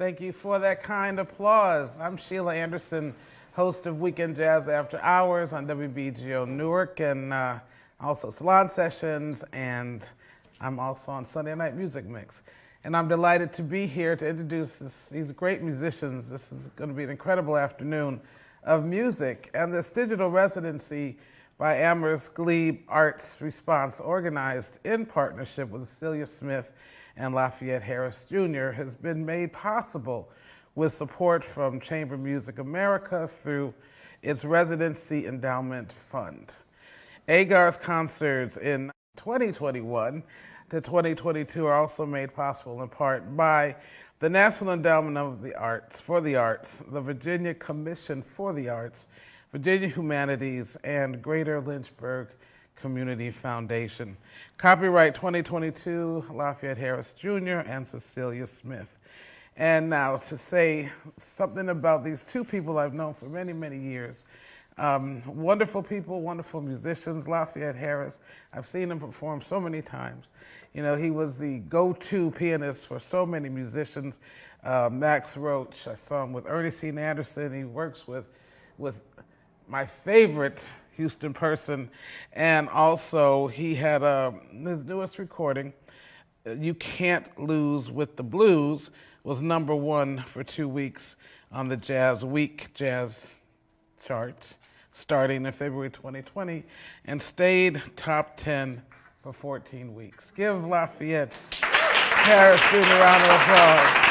Thank you for that kind applause. I'm Sheila Anderson, host of Weekend Jazz After Hours on WBGO Newark, and also Salon Sessions, and I'm also on Sunday Night Music Mix. And I'm delighted to be here to introduce these great musicians. This is going to be an incredible afternoon of music. And this digital residency by Amherst Glebe Arts Response, organized in partnership with Cecilia Smith and Lafayette Harris Jr., has been made possible with support from Chamber Music America through its Residency Endowment Fund. AGAR's concerts in 2021 to 2022 are also made possible in part by the National Endowment of the Arts for the Arts, the Virginia Commission for the Arts, Virginia Humanities, and Greater Lynchburg Community Foundation. Copyright 2022, Lafayette Harris Jr. and Cecilia Smith. And now to say something about these two people I've known for many, many years. Wonderful people, wonderful musicians. Lafayette Harris, I've seen him perform so many times. You know, he was the go-to pianist for so many musicians. Max Roach, I saw him with Ernestine Anderson. He works with my favorite Houston person, and also he had his newest recording, You Can't Lose with the Blues, was #1 for 2 weeks on the Jazz Week jazz chart, starting in February 2020, and stayed top 10 for 14 weeks. Give Lafayette Harris Jr. a round of applause.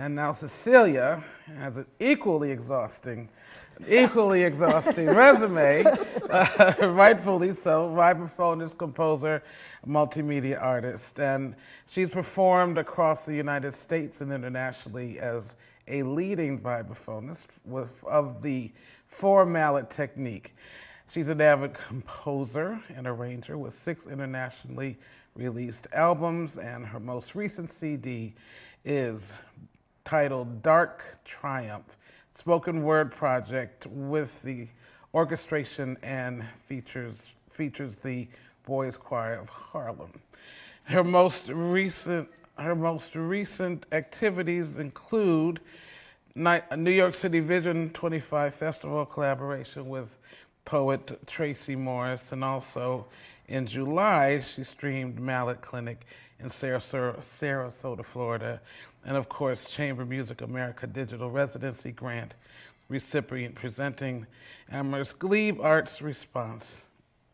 And now Cecilia has an equally exhausting resume, rightfully so, vibraphonist, composer, multimedia artist. And she's performed across the United States and internationally as a leading vibraphonist of the 4-mallet technique. She's an avid composer and arranger with 6 internationally released albums, and her most recent CD is titled Dark Triumph, spoken word project with the orchestration and features the Boys Choir of Harlem. Her most recent activities include New York City Vision 25 Festival collaboration with poet Tracy Morris, and also in July she streamed Mallet Clinic in Sarasota, Florida, and of course Chamber Music America Digital Residency Grant recipient presenting Amherst Glebe Arts Response,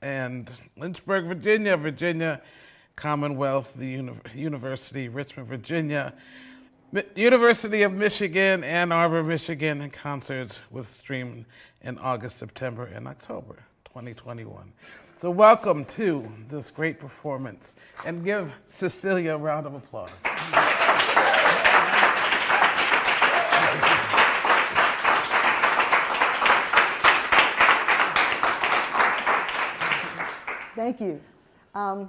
and Lynchburg, Virginia, Commonwealth, the University, Richmond, Virginia, University of Michigan, Ann Arbor, Michigan, and concerts with stream in August, September, and October 2021. So welcome to this great performance, and give Cecilia a round of applause. Thank you.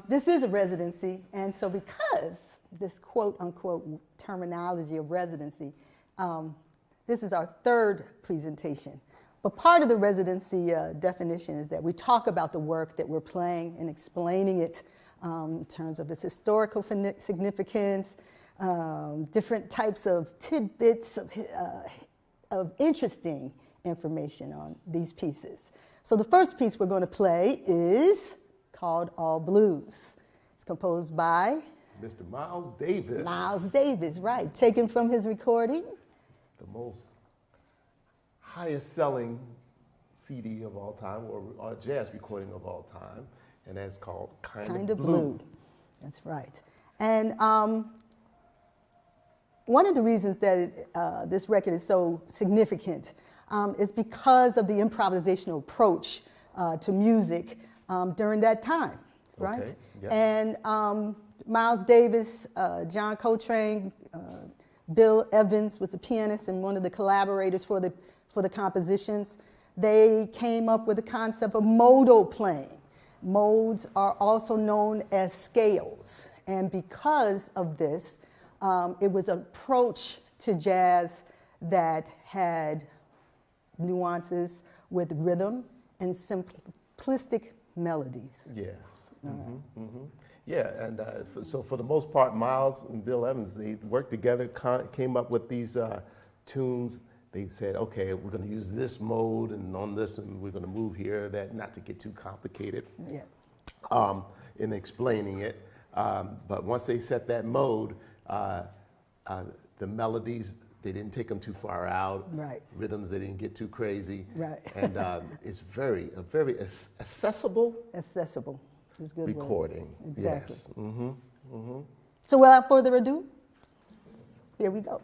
This is a residency, and so because this quote-unquote terminology of residency, this is our 3rd presentation. But part of the residency definition is that we talk about the work that we're playing and explaining it in terms of its historical significance, different types of tidbits of interesting information on these pieces. So the first piece we're going to play is called All Blues. It's composed by Mr. Miles Davis. Miles Davis, right. Taken from his recording. The most highest selling CD of all time, or jazz recording of all time, and that's called Kind of Blue. That's right. And one of the reasons that this record is so significant is because of the improvisational approach to music during that time, right? Okay. Yep. And Miles Davis, John Coltrane, Bill Evans was the pianist and one of the collaborators for the compositions. They came up with the concept of modal playing. Modes are also known as scales. And because of this, it was an approach to jazz that had nuances with rhythm and simplistic melodies. Yes. Yeah, and so for the most part, Miles and Bill Evans, they worked together, came up with these tunes. They said, okay, we're going to use this mode and on this, and we're going to move here, that, not to get too complicated in explaining it. But once they set that mode, the melodies, they didn't take them too far out. Right. Rhythms, they didn't get too crazy. Right. And it's very accessible. Accessible is a good word. Recording. Exactly. Yes. So without further ado, here we go.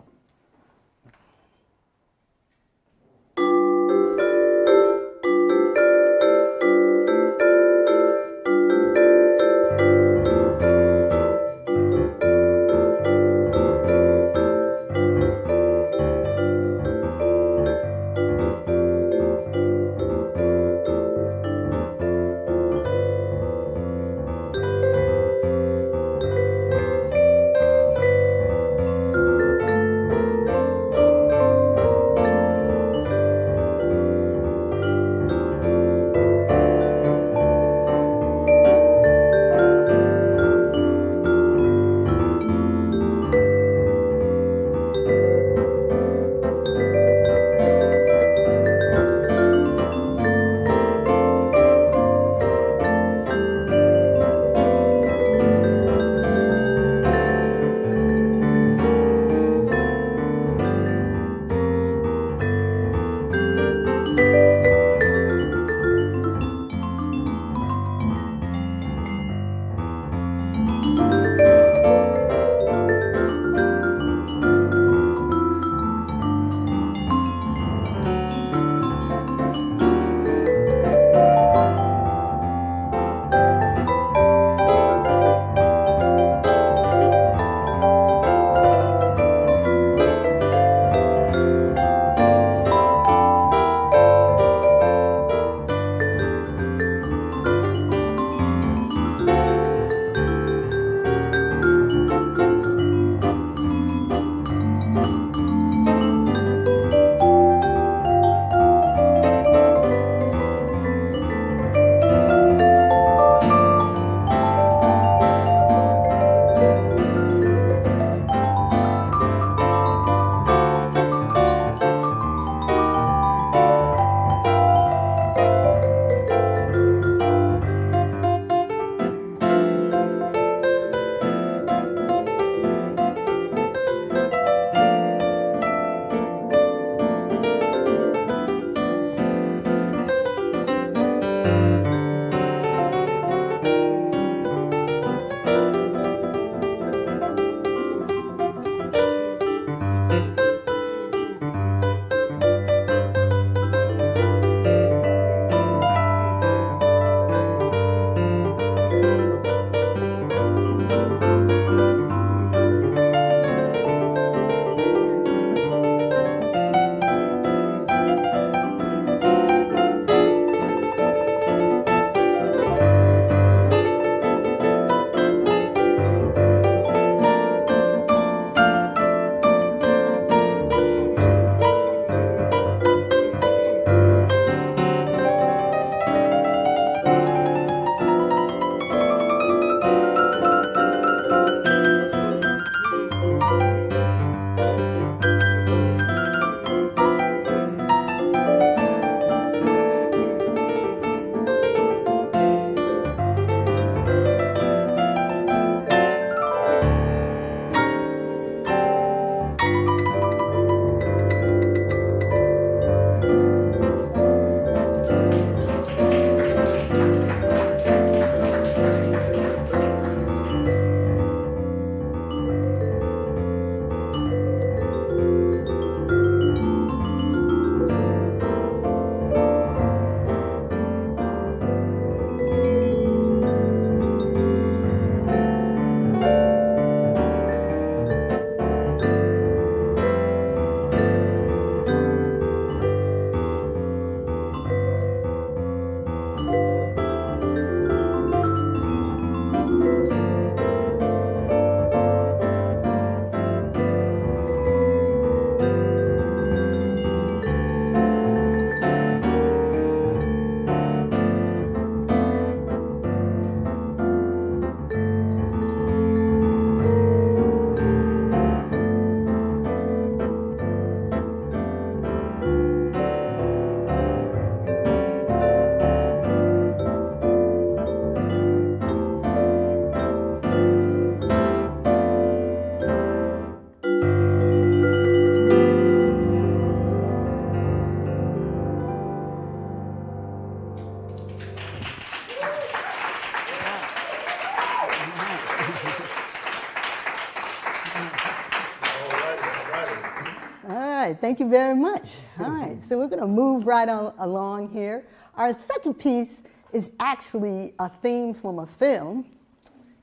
right, thank you very much. All right, so we're going to move right on along here. Our second piece is actually a theme from a film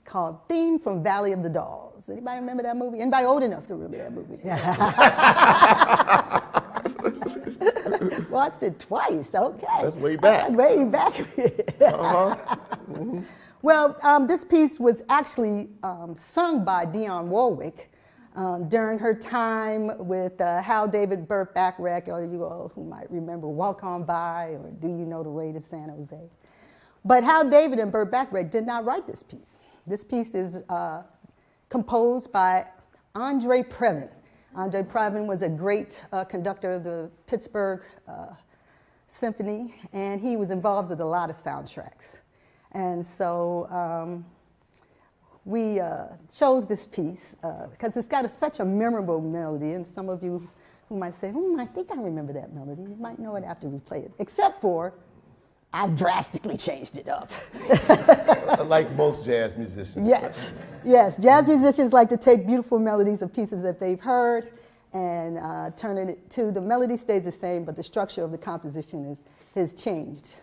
called Theme from Valley of the Dolls. Anybody remember that movie? Anybody old enough to remember that movie? Watched it twice, okay. That's way back. Way back. Well, this piece was actually sung by Dionne Warwick during her time with Hal David, Burt Bacharach, or you all who might remember Walk On By or Do You Know the Way to San Jose. But Hal David and Burt Bacharach did not write this piece. This piece is composed by Andre Previn. Andre Previn was a great conductor of the Pittsburgh Symphony, and he was involved with a lot of soundtracks. And so we chose this piece because it's got such a memorable melody, and some of you who might say, I think I remember that melody. You might know it after we play it, except for I've drastically changed it up. Like most jazz musicians. Yes, yes. Jazz musicians like to take beautiful melodies of pieces that they've heard and turn it to, the melody stays the same, but the structure of the composition has changed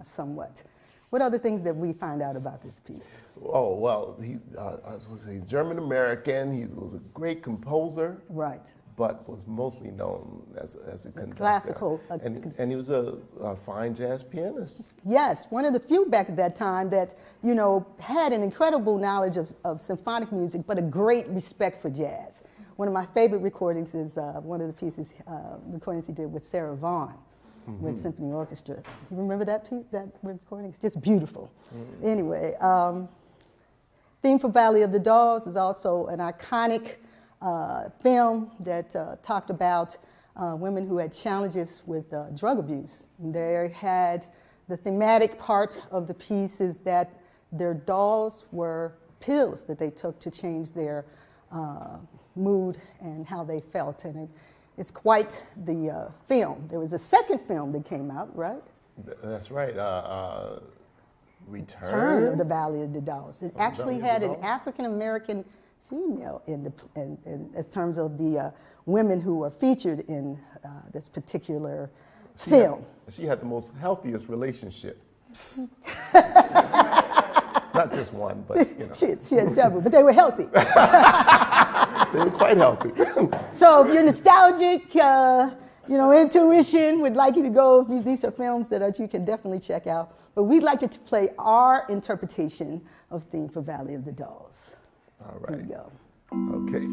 somewhat. What other things did we find out about this piece? Oh, well, he's German-American. He was a great composer. Right. But was mostly known as a conductor. Classical. And he was a fine jazz pianist. Yes, one of the few back at that time that, had an incredible knowledge of symphonic music, but a great respect for jazz. One of my favorite recordings is one of the recordings he did with Sarah Vaughan with Symphony Orchestra. You remember that piece, that recording? It's just beautiful. Anyway, Theme for Valley of the Dolls is also an iconic film that talked about women who had challenges with drug abuse. They had the thematic part of the piece is that their dolls were pills that they took to change their mood and how they felt. And it's quite the film. There was a second film that came out, right? That's right. Return of the Valley of the Dolls. It actually had an African-American female in terms of the women who were featured in this particular film. She had the most healthiest relationship. Not just one, but she had several, but they were healthy. They were quite healthy. So if you're nostalgic, intuition would like you to go. These are films that you can definitely check out. But we'd like to play our interpretation of Theme for Valley of the Dolls. All right. Here we go. Okay.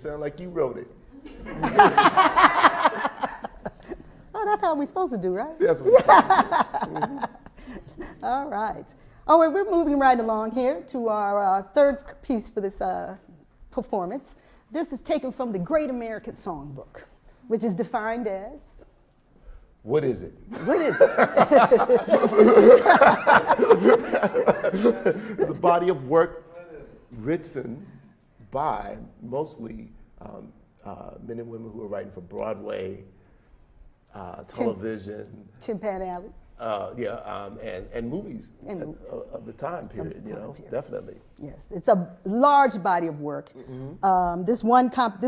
sound like you wrote it. Oh, that's how we're supposed to do, right? That's what it says. All right. Oh, well, we're moving right along here to our third piece for this performance. This is taken from the Great American Songbook, which is defined as? What is it? What is it? It's a body of work written by mostly men and women who are writing for Broadway, television, Tin Pan Alley. And movies And movies. of the time period, definitely. Yes, it's a large body of work. This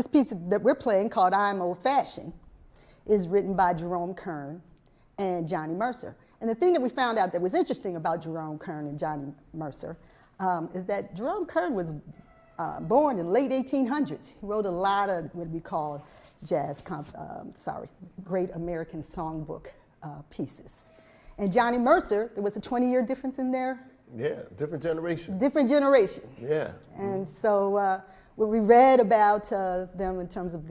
piece that we're playing called I'm Old Fashioned is written by Jerome Kern and Johnny Mercer. And the thing that we found out that was interesting about Jerome Kern and Johnny Mercer is that Jerome Kern was born in late 1800s. He wrote a lot of what we call Great American Songbook pieces. And Johnny Mercer, there was a 20-year difference in there. Yeah, different generation. Different generation. Yeah. And so what we read about them in terms of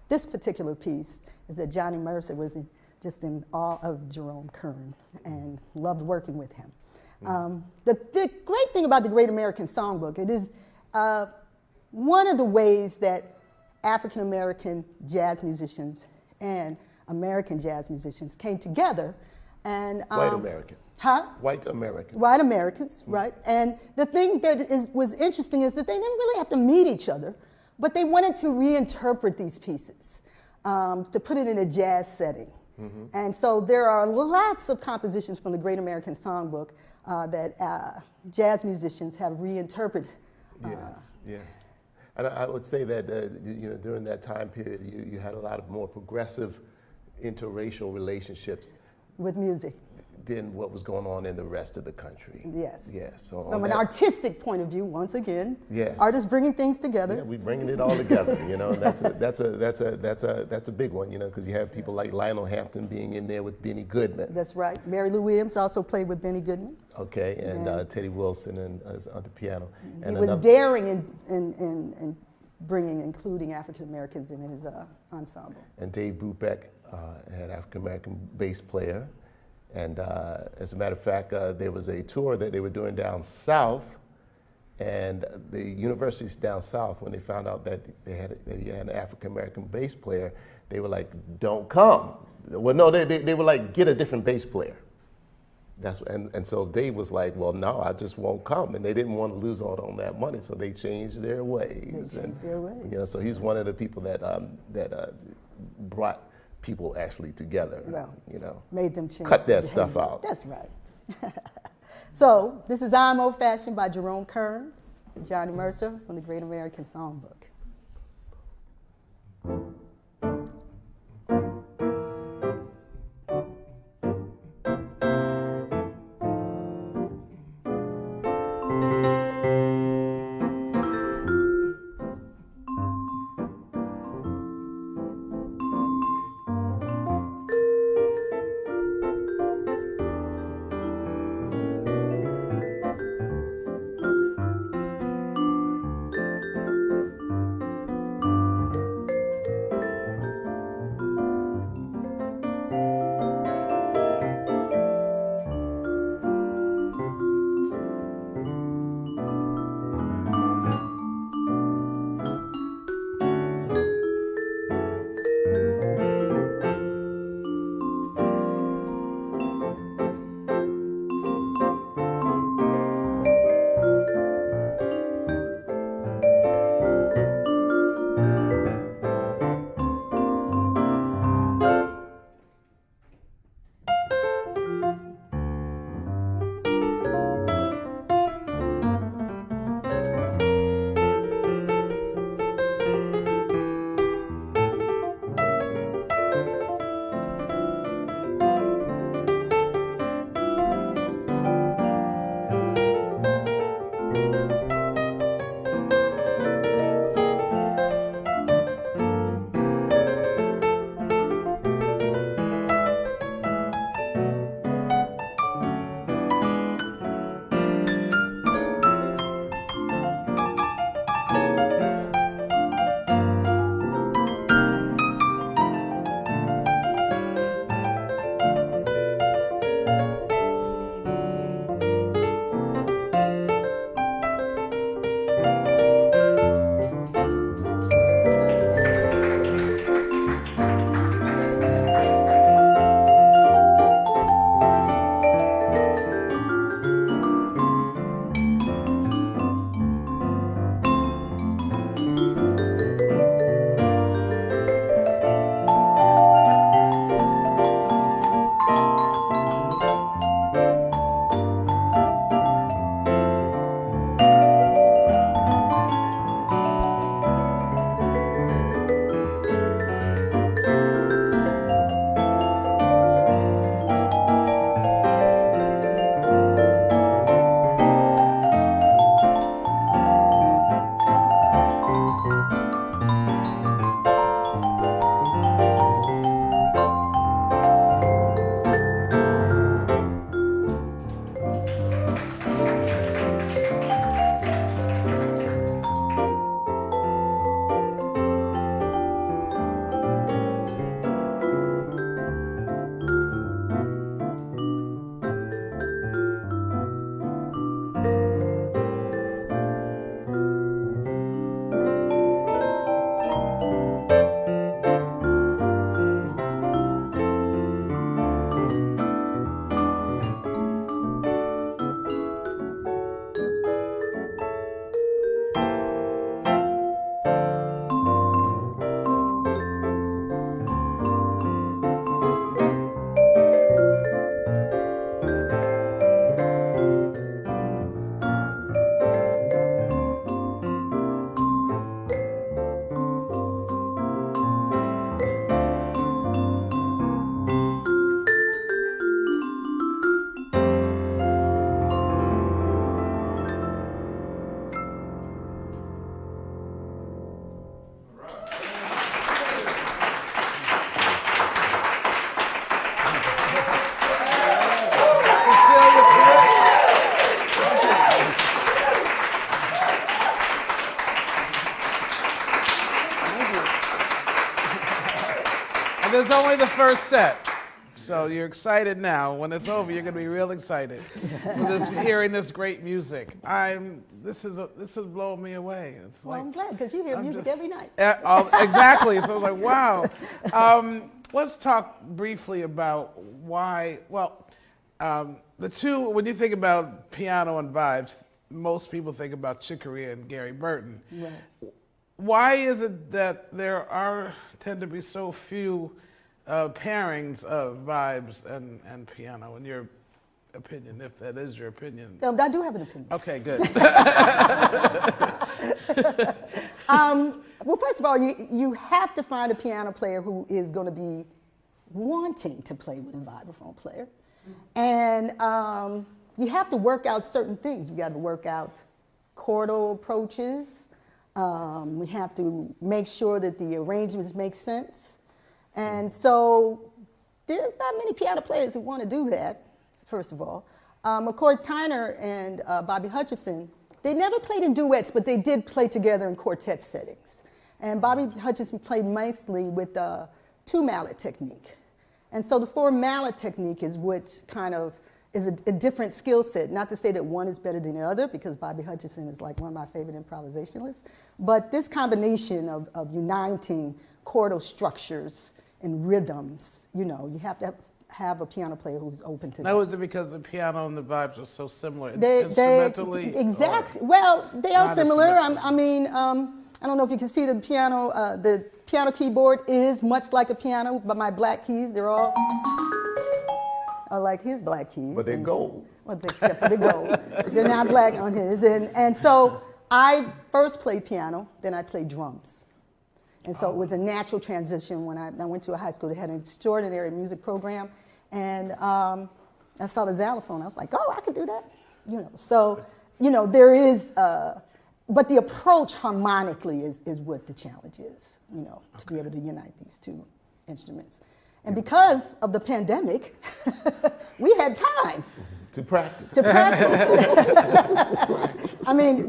this particular piece is that Johnny Mercer was just in awe of Jerome Kern and loved working with him. The great thing about the Great American Songbook, it is one of the ways that African American jazz musicians and American jazz musicians came together. And White American. Huh? White American. White Americans, right? And the thing that was interesting is that they didn't really have to meet each other, but they wanted to reinterpret these pieces to put it in a jazz setting. And so there are lots of compositions from the Great American Songbook that jazz musicians have reinterpreted. Yes. And I would say that during that time period, you had a lot of more progressive interracial relationships With music. than what was going on in the rest of the country. Yes. Yes. So From an artistic point of view, once again, Yes. artists bringing things together. Yeah, we're bringing it all together. That's a big one. Because you have people like Lionel Hampton being in there with Benny Goodman. That's right. Mary Lou Williams also played with Benny Goodman. Okay, and Teddy Wilson on the piano. He was daring in including African Americans in his ensemble. And Dave Brubeck had African American bass player. And as a matter of fact, there was a tour that they were doing down south, and the universities down south, when they found out that he had an African American bass player, they were like, "Don't come." Well, no, they were like, "Get a different bass player." And so Dave was like, "Well, no, I just won't come," and they didn't want to lose out on that money, so they changed their ways. So he's one of the people that brought people actually together. Made them change. Cut that stuff out. That's right. So this is I'm Old Fashioned by Jerome Kern, Johnny Mercer from the Great American Songbook. it's only the first set. So you're excited now. When it's over, you're going to be real excited for hearing this great music. This is blowing me away. It's Well, I'm glad because you hear music every night. Exactly. So I was like, wow. Let's talk briefly about why. Well, the two. When you think about piano and vibes, most people think about Chick Corea and Gary Burton. Right. Why is it that there tend to be so few pairings of vibes and piano, in your opinion, if that is your opinion? I do have an opinion. Okay, good. Well, first of all, you have to find a piano player who is going to be wanting to play with a vibraphone player. And you have to work out certain things. You got to work out chordal approaches. We have to make sure that the arrangements make sense. And so there's not many piano players who want to do that, first of all. McCoy Tyner and Bobby Hutcherson, they never played in duets, but they did play together in quartet settings. And Bobby Hutcherson played mostly with the two-mallet technique. And so the four-mallet technique is what kind of is a different skill set. Not to say that one is better than the other, because Bobby Hutcherson is like one of my favorite improvisationalists. But this combination of uniting chordal structures and rhythms, you have to have a piano player who's open to that. Now, is it because the piano and the vibes are so similar instrumentally? Exactly. Well, they are Not similar. instrumentally. I don't know if you can see the piano keyboard is much like a piano, but my black keys, they're all are like his black keys. But they're gold. Well, except for the gold. They're not black on his. And so I first played piano, then I played drums. And so it was a natural transition when I went to a high school that had an extraordinary music program. And I saw the xylophone. I was like, oh, I could do that. So, there is, but the approach harmonically is what the challenge is, to be able to unite these two instruments. And because of the pandemic, we had time. To practice.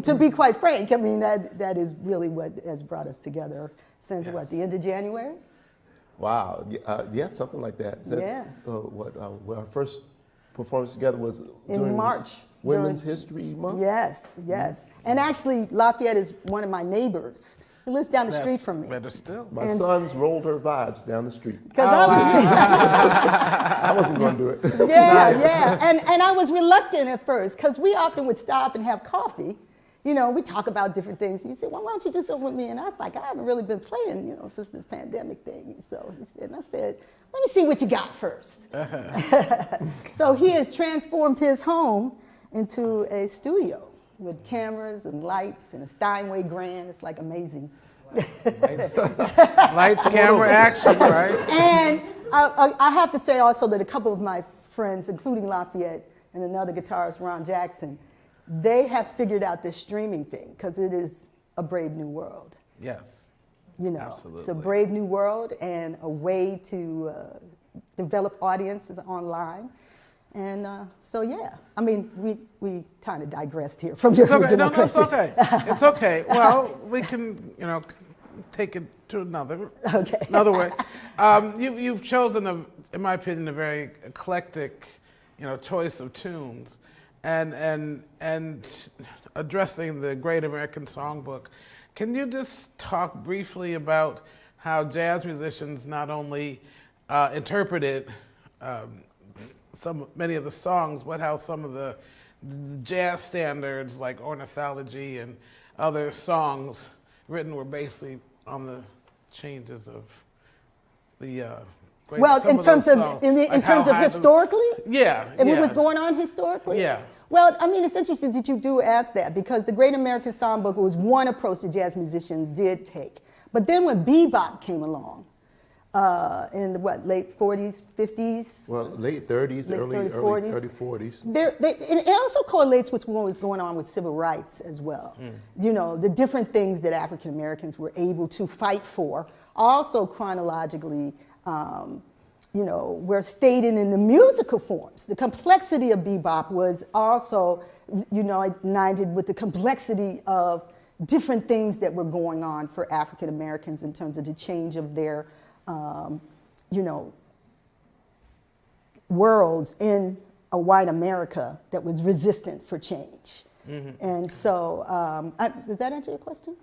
To be quite frank, that is really what has brought us together since, the end of January? Wow. Something like that. Since, yeah. Our first performance together was in March. Women's History Month? Yes. And actually, Lafayette is one of my neighbors. He lives down the street from me. Better still. My sons rolled her vibes down the street. I wasn't going to do it. Yeah. And I was reluctant at first because we often would stop and have coffee. We talk about different things. He said, well, why don't you do something with me? And I was like, I haven't really been playing, since this pandemic thing. And so he said, and I said, let me see what you got first. So he has transformed his home into a studio with cameras and lights and a Steinway Grand. It's like amazing. Lights, camera, action, right? And I have to say also that a couple of my friends, including Lafayette and another guitarist, Ron Jackson, they have figured out this streaming thing because it is a brave new world. Yes. Absolutely. It's a brave new world and a way to develop audiences online. And we kind of digressed here from your original question. It's okay. It's okay. Well, we can, take it to another way. You've chosen, in my opinion, a very eclectic, choice of tunes, and addressing the Great American Songbook. Can you just talk briefly about how jazz musicians not only interpreted many of the songs, but how some of the jazz standards like ornithology and other songs written were basically on the changes of the great. Well, in terms of historically? Yeah. What was going on historically? Yeah. Well, it's interesting that you do ask that because the Great American Songbook was one approach that jazz musicians did take. But then when bebop came along, in the late 40s, 50s? Well, late 30s, early 40s. It also correlates with what was going on with civil rights as well. The different things that African Americans were able to fight for, also chronologically, were stated in the musical forms. The complexity of bebop was also, united with the complexity of different things that were going on for African Americans in terms of the change of their you know, worlds in a white America that was resistant for change. And so, does that answer your question?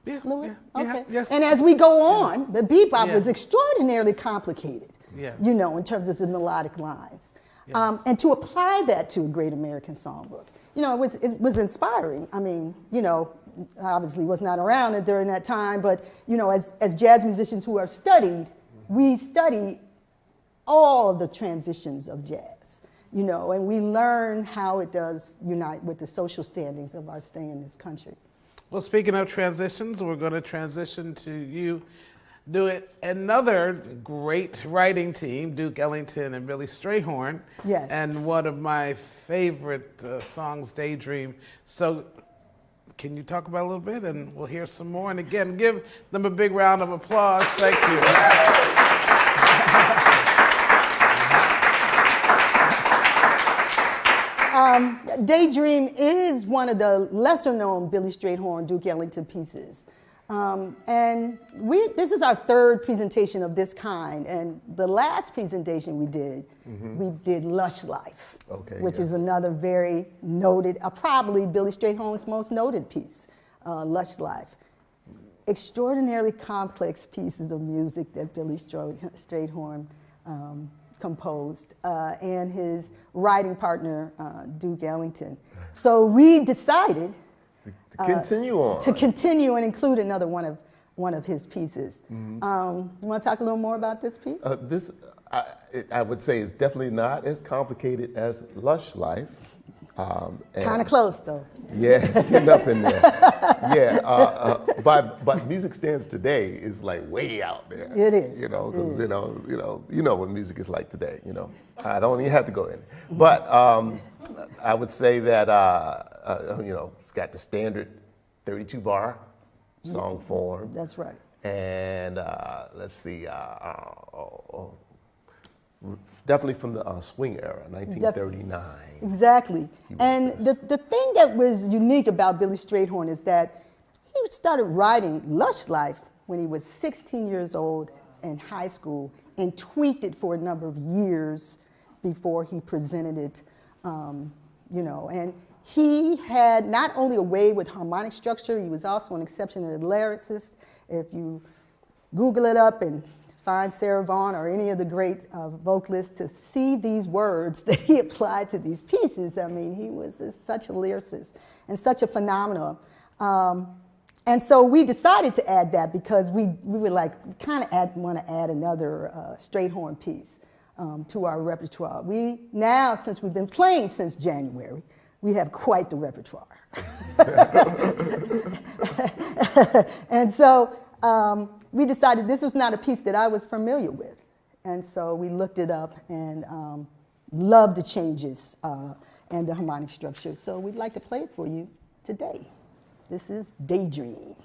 Yeah, Louis? yeah, Okay. yes. And as we go on, the bebop Yeah. was extraordinarily complicated, Yes. you know, in terms of the melodic lines. Yes. And to apply that to a great American songbook, you know, it was inspiring. I mean, you know, obviously was not around during that time, but, you know, as jazz musicians who are studied, we study all of the transitions of jazz, you know, and we learn how it does unite with the social standings of our stay in this country. Well, speaking of transitions, we're going to transition to you doing another great writing team, Duke Ellington and Billy Strayhorn. Yes. And one of my favorite songs, Daydream. So can you talk about it a little bit, and we'll hear some more. And again, give them a big round of applause. Thank you. Daydream is one of the lesser known Billy Strayhorn, Duke Ellington pieces. And this is our third presentation of this kind. And the last presentation we did Lush Life, which is another very noted, probably Billy Strayhorn's most noted piece, Lush Life. Extraordinarily complex pieces of music that Billy Strayhorn composed, and his writing partner, Duke Ellington. So we decided To continue on. to continue and include another one of his pieces. You want to talk a little more about this piece? This, I would say, is definitely not as complicated as Lush Life. Kind of close, though. Yeah, it's getting up in there. Yeah, but music stands today is like way out there. It is. You know, because you know what music is like today. You know, I don't even have to go in. But I would say that you know, it's got the standard 32 bar song form. That's right. And let's see, definitely from the swing era, 1939. Exactly. And the thing that was unique about Billy Strayhorn is that he started writing Lush Life when he was 16 years old in high school and tweaked it for a number of years before he presented it, you know. And he had not only a way with harmonic structure, he was also an exceptional lyricist. If you Google it up and find Sarah Vaughan or any of the great vocalists to see these words that he applied to these pieces. I mean, he was such a lyricist and such a phenomenon. And so we decided to add that because we were like, we kind of want to add another Strayhorn piece to our repertoire. We now, since we've been playing since January, we have quite the repertoire. And so we decided this was not a piece that I was familiar with. And so we looked it up and loved the changes and the harmonic structure. So we'd like to play it for you today. This is Daydream.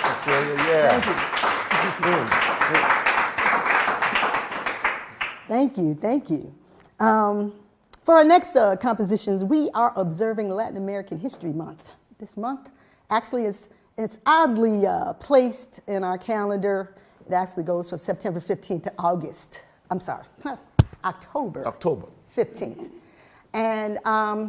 Cecilia. Yeah. Thank you. Thank you. For our next compositions, we are observing Latin American History Month. This month, actually, it's oddly placed in our calendar. It actually goes from September 15th to October. October 15th. And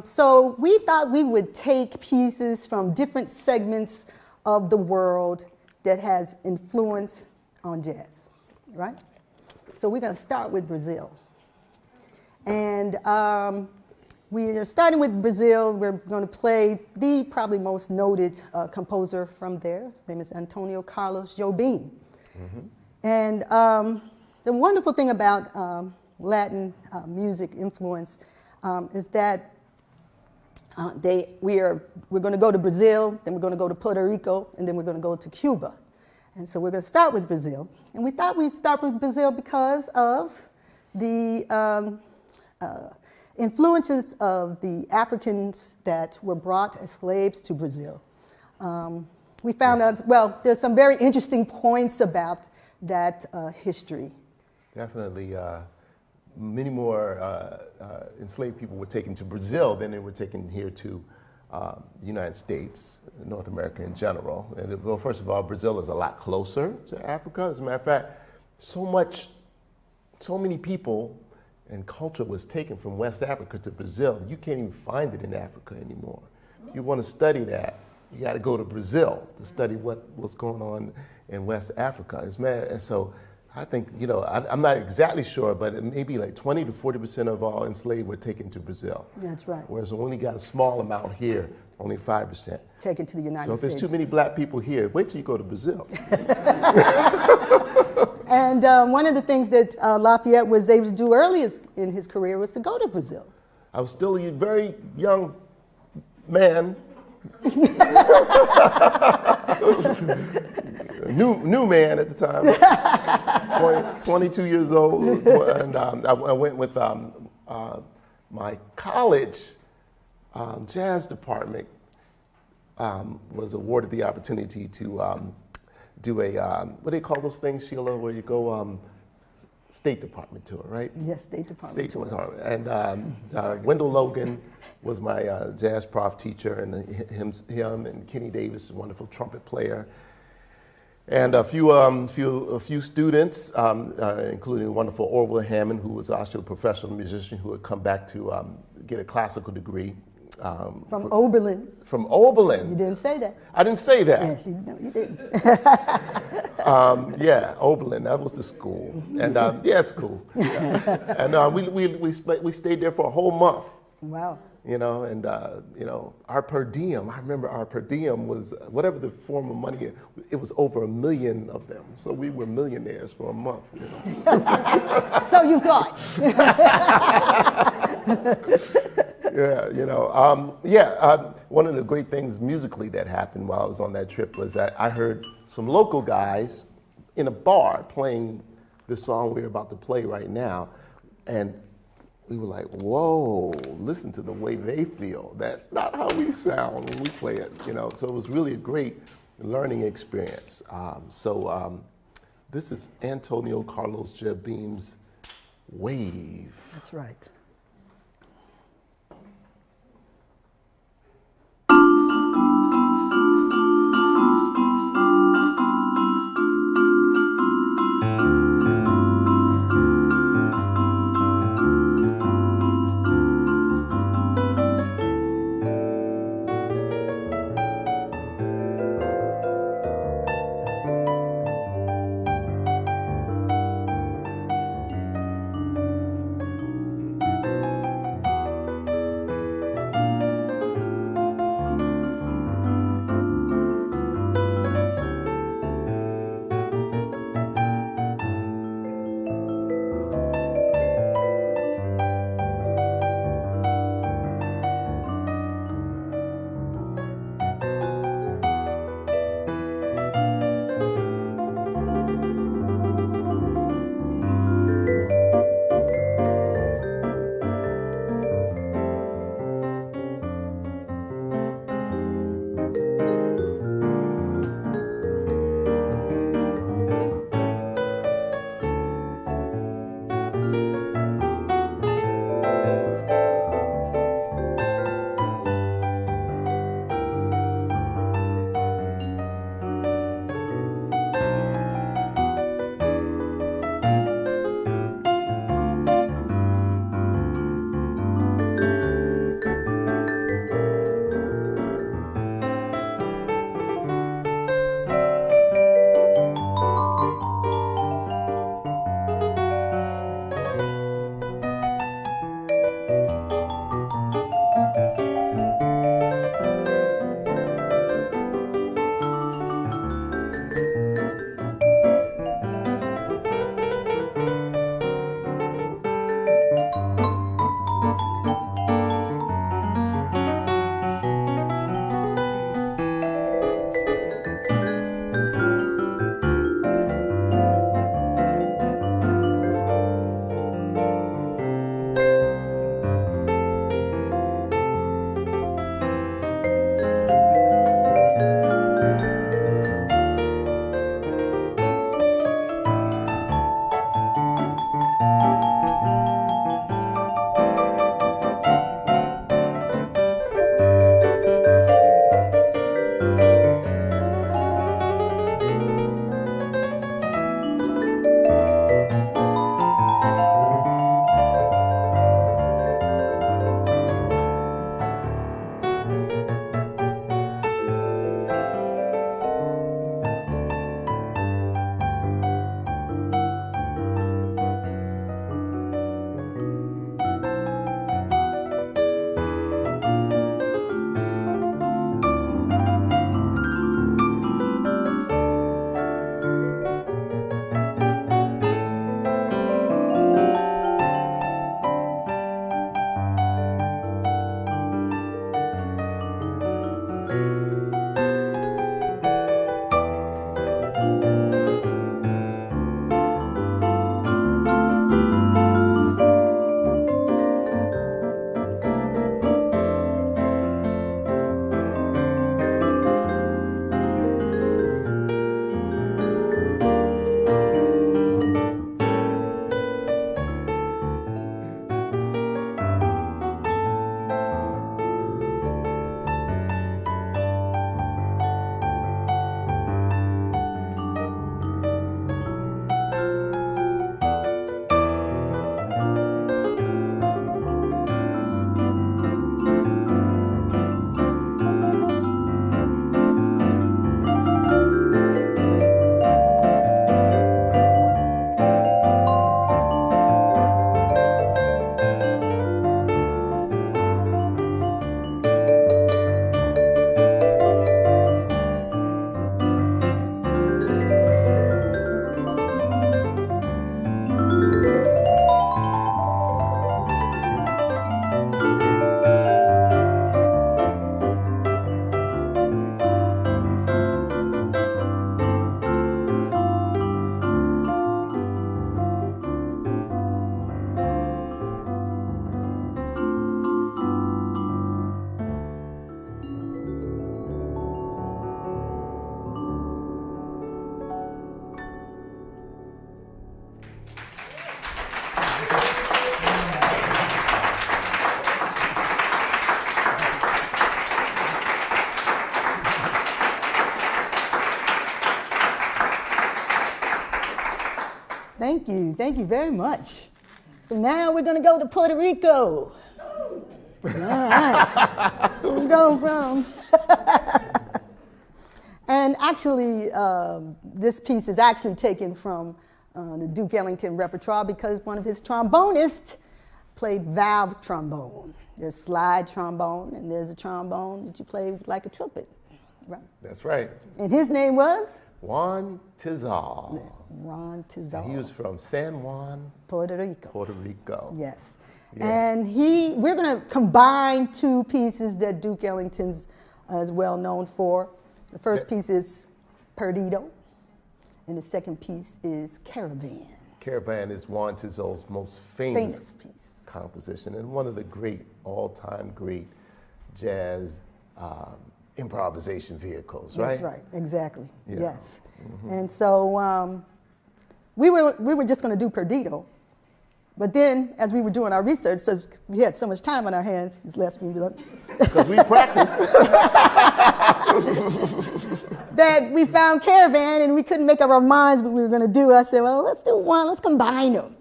so we thought we would take pieces from different segments of the world that has influence on jazz, right? So we're going to start with Brazil. And we are starting with Brazil. We're going to play the probably most noted composer from there. His name is Antonio Carlos Jobim. Mm-hmm. And the wonderful thing about Latin music influence is that we're going to go to Brazil, then we're going to go to Puerto Rico, and then we're going to go to Cuba. And so we're going to start with Brazil. And we thought we'd start with Brazil because of the influences of the Africans that were brought as slaves to Brazil. We found out, well, there's some very interesting points about that history. Definitely. Many more enslaved people were taken to Brazil than they were taken here to the United States, North America in general. And well, first of all, Brazil is a lot closer to Africa. As a matter of fact, so many people and culture was taken from West Africa to Brazil. You can't even find it in Africa anymore. If you want to study that, you got to go to Brazil to study what's going on in West Africa. And so I think, I'm not exactly sure, but it may be like 20 to 40% of all enslaved were taken to Brazil. That's right. Whereas we only got a small amount here, only 5%. Taken to the United States. So if there's too many black people here, wait till you go to Brazil. And one of the things that Lafayette was able to do early in his career was to go to Brazil. I was still a very young man. new man at the time, 22 years old, and I went with my college jazz department was awarded the opportunity to do a, what do they call those things, Sheila, where you go State Department tour, right? Yes, State Department tours. And Wendell Logan was my jazz prof teacher, and him and Kenny Davis, a wonderful trumpet player, and a few students, including the wonderful Orville Hammond, who was actually a professional musician who had come back to get a classical degree. From Oberlin. From Oberlin. You didn't say that. I didn't say that. Yes, you didn't. Yeah, Oberlin, that was the school. And yeah, it's cool. Yeah. And we stayed there for a whole month. Wow. And our per diem, I remember our per diem was, whatever the form of money, it was over 1 million of them. So we were millionaires for a month. So you thought. One of the great things musically that happened while I was on that trip was that I heard some local guys in a bar playing the song we're about to play right now. And we were like, whoa, listen to the way they feel. That's not how we sound when we play it, So it was really a great learning experience. This is Antonio Carlos Jobim's Wave. That's right. Thank you very much. So now we're going to go to Puerto Rico. All right, we're going from. And actually, this piece is actually taken from the Duke Ellington repertoire because one of his trombonists played valve trombone. There's slide trombone, and there's a trombone that you play like a trumpet, right? That's right. And his name was? Juan Tizal. Juan Tizal. And he was from San Juan, Puerto Rico. Puerto Rico. Yes. Yeah. And we're going to combine two pieces that Duke Ellington's is well known for. The first piece is Perdido, and the second piece is Caravan. Caravan is Juan Tizal's most famous Piece. composition and one of the great, all-time great jazz improvisation vehicles, right? That's right, exactly, Yeah. yes. And so we were just going to do Perdido, but then as we were doing our research, since we had so much time on our hands, this last week, Because we practiced. that we found Caravan and we couldn't make up our minds what we were going to do. I said, well, let's do one, let's combine them,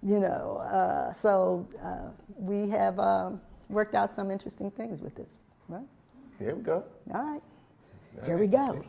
you know. So we have worked out some interesting things with this, right? Here we go. All right, here we go.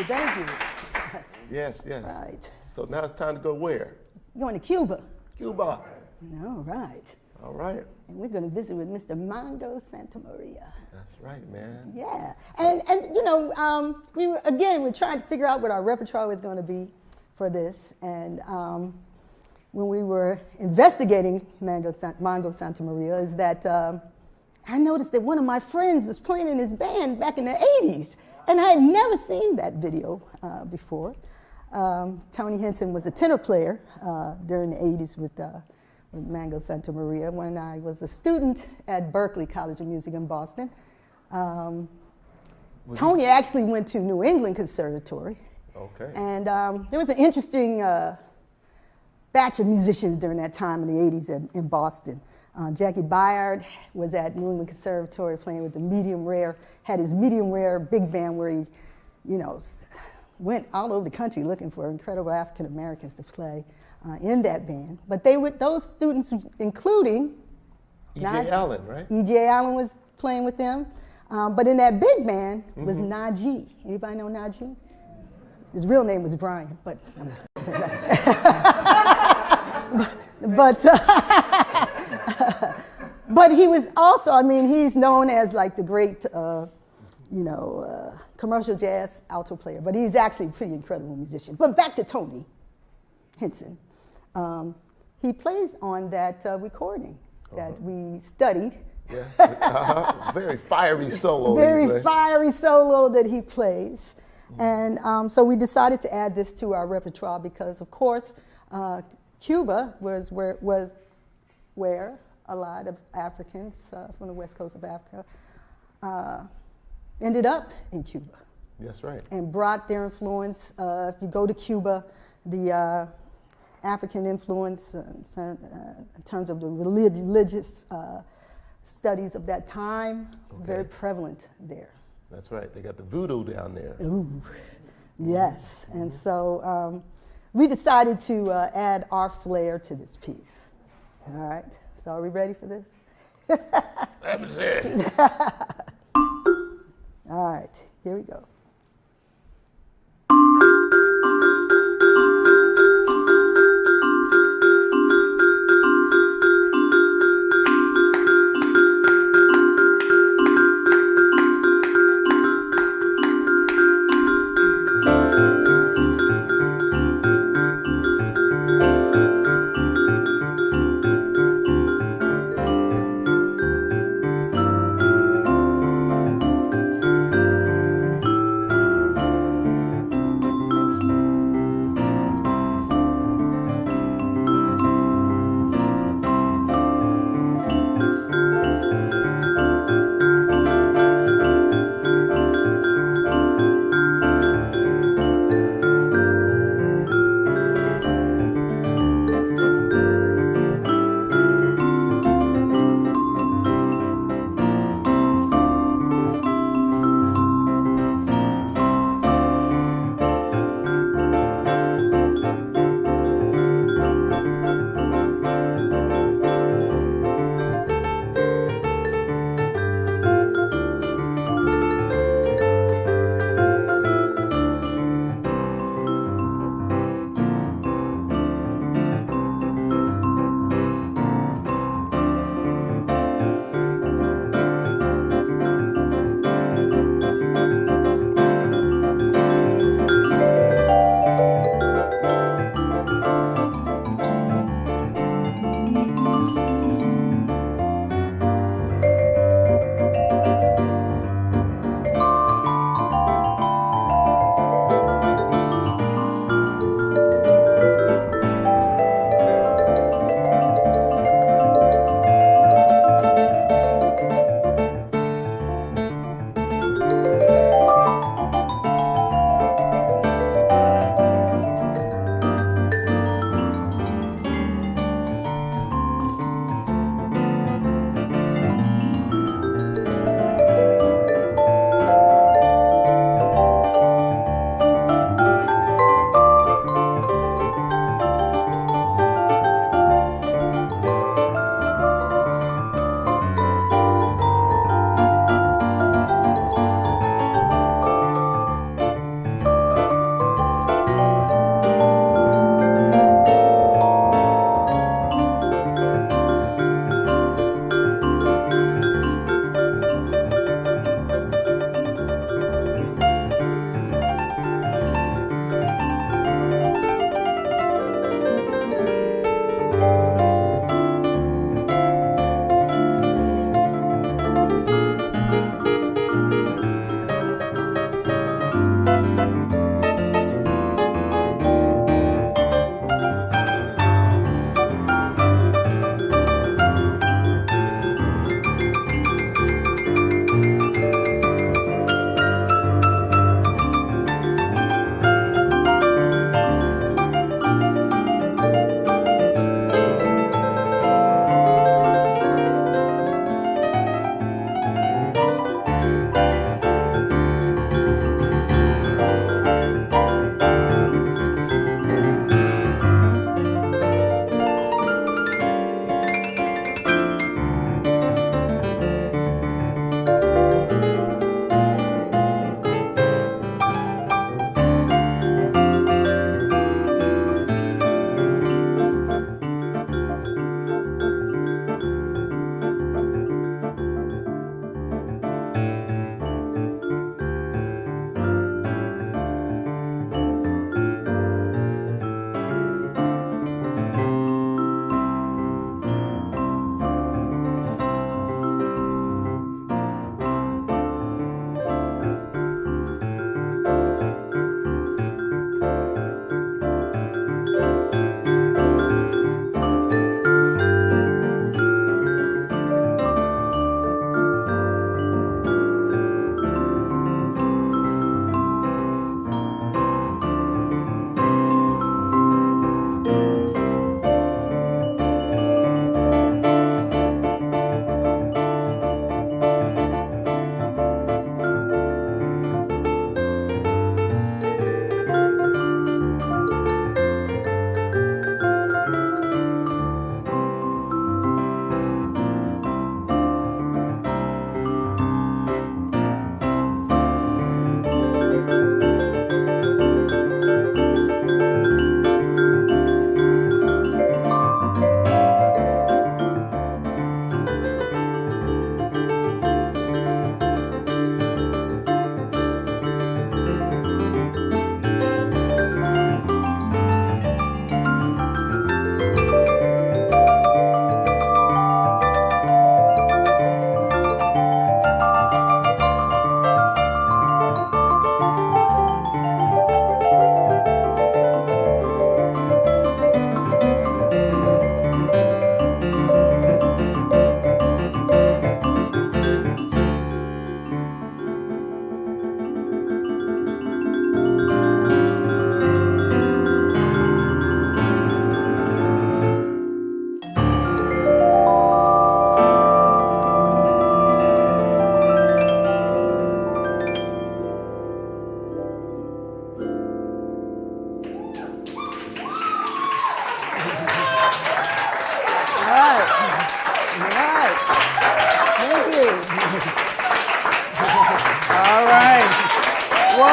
Thank you. Yes, yes. Right. So now it's time to go where? Going to Cuba. Cuba. All right. All right. And we're going to visit with Mr. Mando Santamaria. That's right, man. Yeah. And you know, we're trying to figure out what our repertoire was going to be for this. And when we were investigating Mando Santamaria, is that I noticed that one of my friends was playing in his band back in the 80s. And I had never seen that video before. Tony Henson was a tenor player during the 80s with Mando Santamaria when I was a student at Berklee College of Music in Boston. Tony actually went to New England Conservatory. Okay. And there was an interesting batch of musicians during that time in the 80s in Boston. Jackie Byard was at New England Conservatory playing with the medium rare, had his medium rare big band where he, you know, went all over the country looking for incredible African Americans to play in that band. But they were, those students, including E.J. Allen, right? E.J. Allen was playing with them. But in that big band was Najee. Anybody know Najee? His real name was Brian, but I'm not supposed to say that. But he was also, I mean, he's known as like the great, commercial jazz alto player, but he's actually a pretty incredible musician. But back to Tony Henson. He plays on that recording that we studied. Yeah. Very fiery solo. Very fiery solo that he plays. And so we decided to add this to our repertoire because, of course, Cuba was where a lot of Africans from the west coast of Africa ended up in Cuba. That's right. And brought their influence. If you go to Cuba, the African influence in terms of the religious studies of that time, very prevalent there. That's right. They got the voodoo down there. Ooh, yes. And so we decided to add our flair to this piece. All right. So are we ready for this? Let me see. All right. Here we go.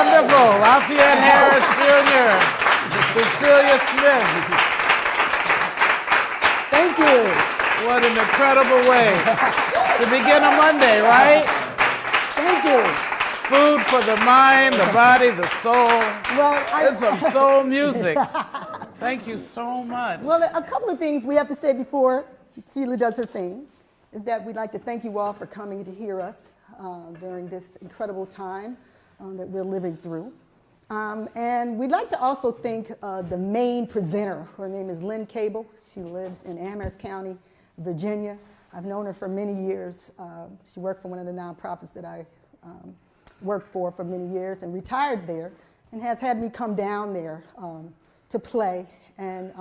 Wonderful. Lafayette Harris Jr., Cecilia Smith. Thank you. What an incredible way to begin a Monday, right? Thank you. Food for the mind, the body, the soul. Well, There's some soul music. Thank you so much. Well, a couple of things we have to say before Sheila does her thing is that we'd like to thank you all for coming to hear us during this incredible time that we're living through. And we'd like to also thank the main presenter. Her name is Lynn Cable. She lives in Amherst County, Virginia. I've known her for many years. She worked for one of the nonprofits that I worked for many years and retired there, and has had me come down there to play. And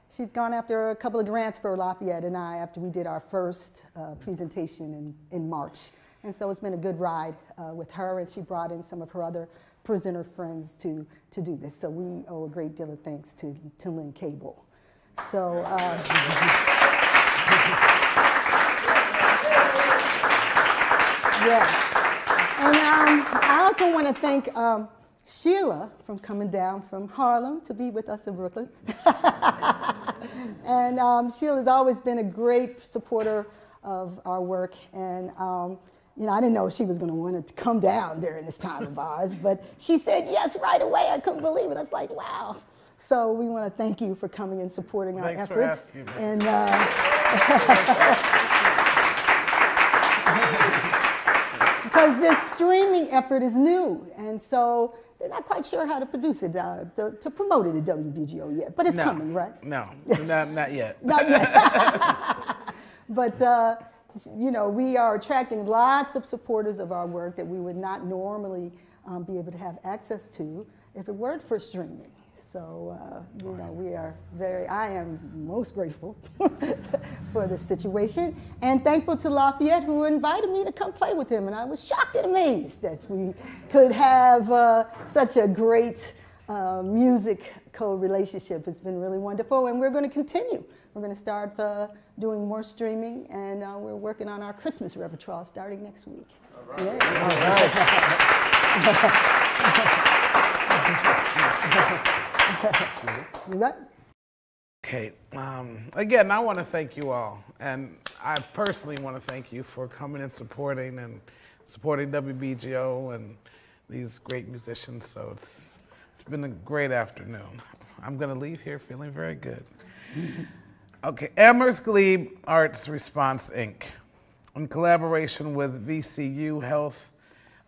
she's gone after a couple of grants for Lafayette and I after we did our first presentation in March. And so it's been a good ride with her, and she brought in some of her other presenter friends to do this. So we owe a great deal of thanks to Lynn Cable. So, yeah. And I also want to thank Sheila for coming down from Harlem to be with us in Brooklyn. And Sheila's always been a great supporter of our work. And you know, I didn't know she was going to want to come down during this time of ours, but she said yes right away. I couldn't believe it. I was like, wow. So we want to thank you for coming and supporting our efforts. For asking me. And because this streaming effort is new, and so they're not quite sure how to produce it, to promote it at WBGO yet, but it's coming, right? No, not yet. Not yet. But, you know, we are attracting lots of supporters of our work that we would not normally be able to have access to if it weren't for streaming. So, you know, I am most grateful for this situation, and thankful to Lafayette, who invited me to come play with him. And I was shocked and amazed that we could have such a great music co-relationship. It's been really wonderful, and we're going to continue. We're going to start doing more streaming, and we're working on our Christmas repertoire starting next week. All right. Yeah. All right. You got it? Okay. Again, I want to thank you all, and I personally want to thank you for coming and supporting WBGO and these great musicians. So it's been a great afternoon. I'm going to leave here feeling very good. Okay, Amherst Glebe Arts Response, Inc., in collaboration with VCU Health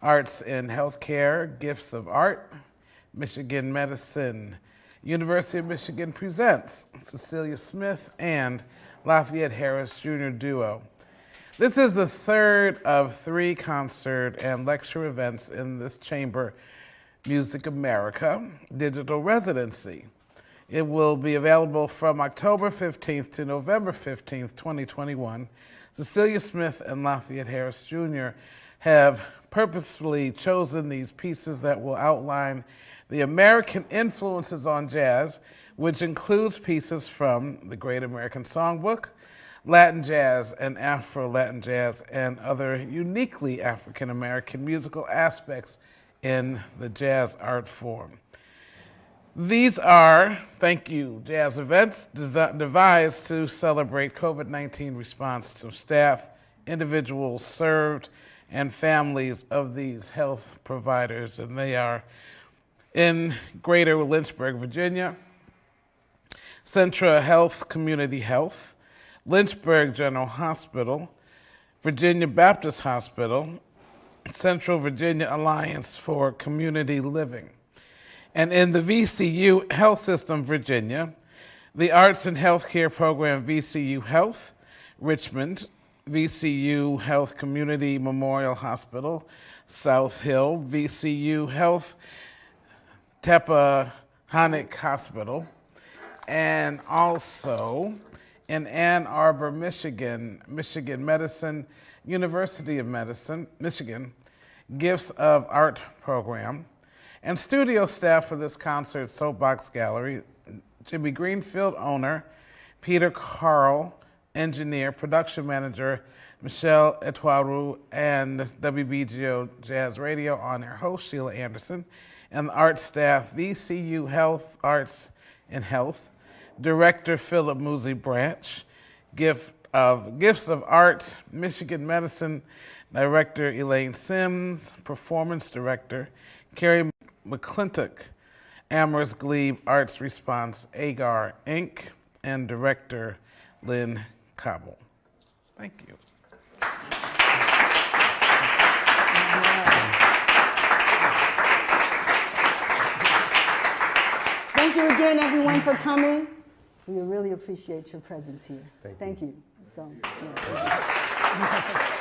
Arts in Healthcare, Gifts of Art, Michigan Medicine, University of Michigan presents Cecilia Smith and Lafayette Harris Jr. duo. This is the third of 3 concert and lecture events in this chamber, Music America Digital Residency. It will be available from October 15th to November 15th, 2021. Cecilia Smith and Lafayette Harris Jr. have purposefully chosen these pieces that will outline the American influences on jazz, which includes pieces from the Great American Songbook, Latin jazz and Afro-Latin jazz, and other uniquely African-American musical aspects in the jazz art form. These are, thank you, jazz events devised to celebrate COVID-19 response to staff, individuals served, and families of these health providers. And they are in Greater Lynchburg, Virginia, Centra Health Community Health, Lynchburg General Hospital, Virginia Baptist Hospital, Central Virginia Alliance for Community Living. And in the VCU Health System, Virginia, the Arts and Healthcare Program VCU Health, Richmond, VCU Health Community Memorial Hospital, South Hill, VCU Health, Tappahannock Hospital, and also in Ann Arbor, Michigan, Michigan Medicine, University of Medicine, Michigan, Gifts of Art Program, and studio staff for this concert, Soapbox Gallery, Jimmy Greenfield, owner, Peter Carl, engineer, production manager, Michelle Etoiru, and WBGO Jazz Radio on-air host, Sheila Anderson, and the art staff, VCU Health, Arts and Health, Director Philip Moosey Branch, Gifts of Art, Michigan Medicine, Director Elaine Sims, Performance Director Carrie McClintock, Amherst Glebe Arts Response, AGAR, Inc., and Director Lynn Cobble. Thank you. Thank you again, everyone, for coming. We really appreciate your presence here. Thank you. So, yeah.